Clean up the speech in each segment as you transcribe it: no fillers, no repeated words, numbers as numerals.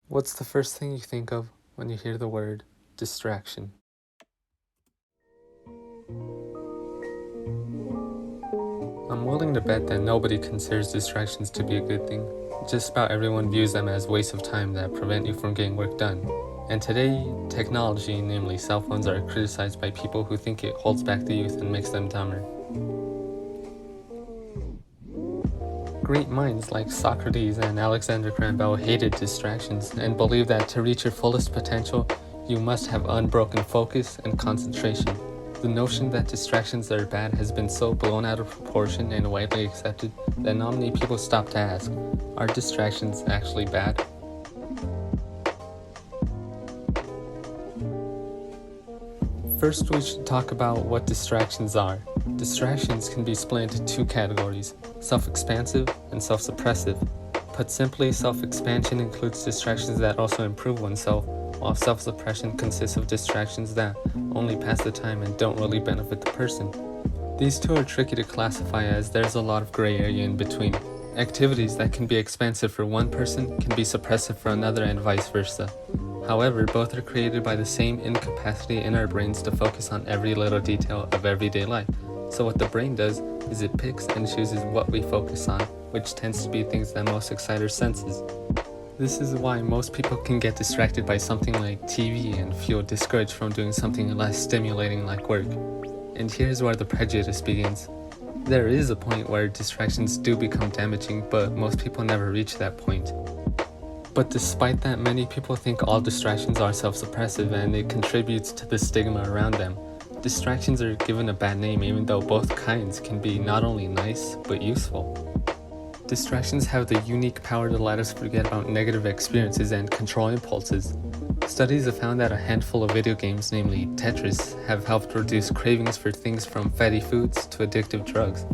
What's the first thing you think of when you hear the word distraction? I'm willing to bet that nobody considers distractions to be a good thing. Just about everyone views them as wastes of time that prevent you from getting work done. And today, technology, namely cell phones, are criticized by people who think it holds back the youth and makes them dumber. Great minds like Socrates and Alexander Graham Bell hated distractions and believed that to reach your fullest potential, you must have unbroken focus and concentration. The notion that distractions are bad has been so blown out of proportion and widely accepted that not many people stop to ask, are distractions actually bad? First, we should talk about what distractions are. Distractions can be split into two categories, self-expansive and self-suppressive. Put simply, self-expansion includes distractions that also improve oneself, while self-suppression consists of distractions that only pass the time and don't really benefit the person. These two are tricky to classify as there's a lot of gray area in between. Activities that can be expansive for one person can be suppressive for another and vice versa. However, both are created by the same incapacity in our brains to focus on every little detail of everyday life. So what the brain does is it picks and chooses what we focus on, which tends to be things that most excite our senses. This is why most people can get distracted by something like TV and feel discouraged from doing something less stimulating like work. And here's where the prejudice begins. There is a point where distractions do become damaging, but most people never reach that point. But despite that, many people think all distractions are self-suppressive and it contributes to the stigma around them. Distractions are given a bad name even though both kinds can be not only nice, but useful. Distractions have the unique power to let us forget about negative experiences and control impulses. Studies have found that a handful of video games, namely Tetris, have helped reduce cravings for things from fatty foods to addictive drugs.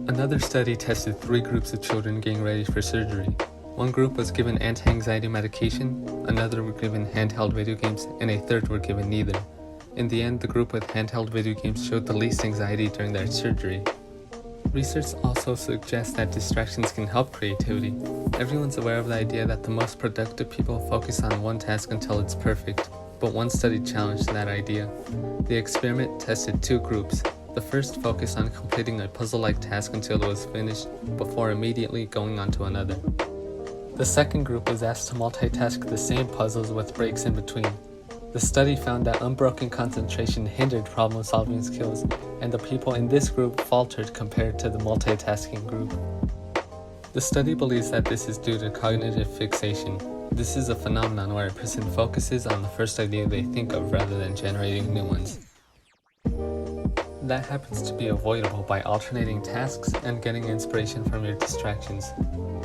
Another study tested 3 groups of children getting ready for surgery. One group was given anti-anxiety medication, another were given handheld video games, and a third were given neither. In the end, the group with handheld video games showed the least anxiety during their surgery. Research also suggests that distractions can help creativity. Everyone's aware of the idea that the most productive people focus on one task until it's perfect, but one study challenged that idea. The experiment tested 2 groups. The first focused on completing a puzzle-like task until it was finished, before immediately going on to another. The second group was asked to multitask the same puzzles with breaks in between. The study found that unbroken concentration hindered problem-solving skills, and the people in this group faltered compared to the multitasking group. The study believes that this is due to cognitive fixation. This is a phenomenon where a person focuses on the first idea they think of rather than generating new ones. That happens to be avoidable by alternating tasks and getting inspiration from your distractions.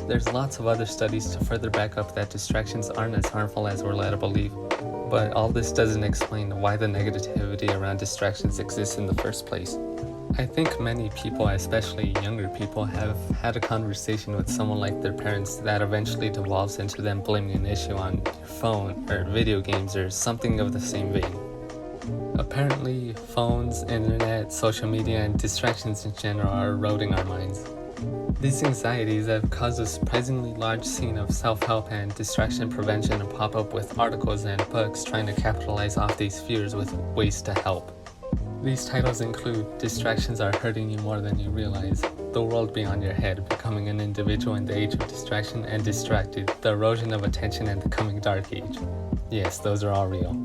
There's lots of other studies to further back up that distractions aren't as harmful as we're led to believe, but all this doesn't explain why the negativity around distractions exists in the first place. I think many people, especially younger people, have had a conversation with someone like their parents that eventually devolves into them blaming an issue on your phone or video games or something of the same vein. Apparently, phones, internet, social media, and distractions in general are eroding our minds. These anxieties have caused a surprisingly large scene of self-help and distraction prevention to pop up with articles and books trying to capitalize off these fears with ways to help. These titles include Distractions Are Hurting You More Than You Realize, The World Beyond Your Head, Becoming an Individual in the Age of Distraction and Distracted, The Erosion of Attention and the Coming Dark Age. Yes, those are all real.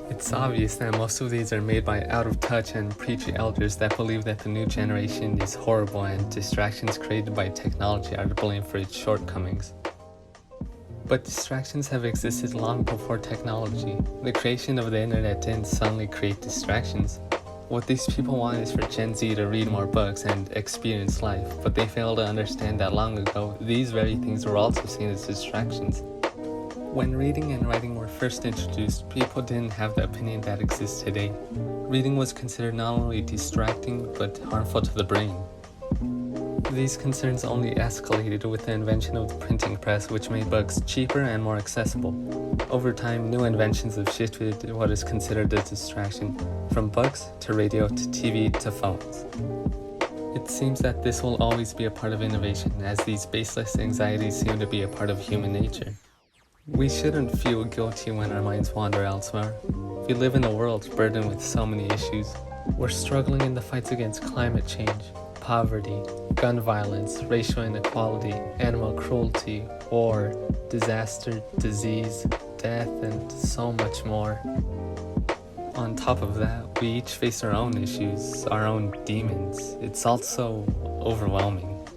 It's obvious that most of these are made by out-of-touch and preachy elders that believe that the new generation is horrible and distractions created by technology are to blame for its shortcomings. But distractions have existed long before technology. The creation of the internet didn't suddenly create distractions. What these people want is for Gen Z to read more books and experience life, but they fail to understand that long ago, these very things were also seen as distractions. When reading and writing were first introduced, people didn't have the opinion that exists today. Reading was considered not only distracting, but harmful to the brain. These concerns only escalated with the invention of the printing press, which made books cheaper and more accessible. Over time, new inventions have shifted what is considered a distraction, from books to radio to TV to phones. It seems that this will always be a part of innovation, as these baseless anxieties seem to be a part of human nature. We shouldn't feel guilty when our minds wander elsewhere. We live in a world burdened with so many issues. We're struggling in the fights against climate change, poverty, gun violence, racial inequality, animal cruelty, war, disaster, disease, death, and so much more. On top of that, we each face our own issues, our own demons. It's also overwhelming.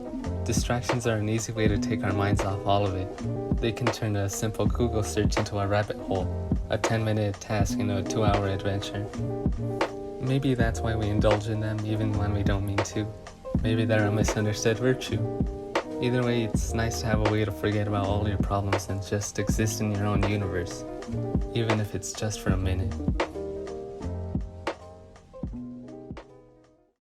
Distractions are an easy way to take our minds off all of it. They can turn a simple Google search into a rabbit hole, a 10-minute task into a 2-hour adventure. Maybe that's why we indulge in them even when we don't mean to. Maybe they're a misunderstood virtue. Either way, it's nice to have a way to forget about all your problems and just exist in your own universe, even if it's just for a minute.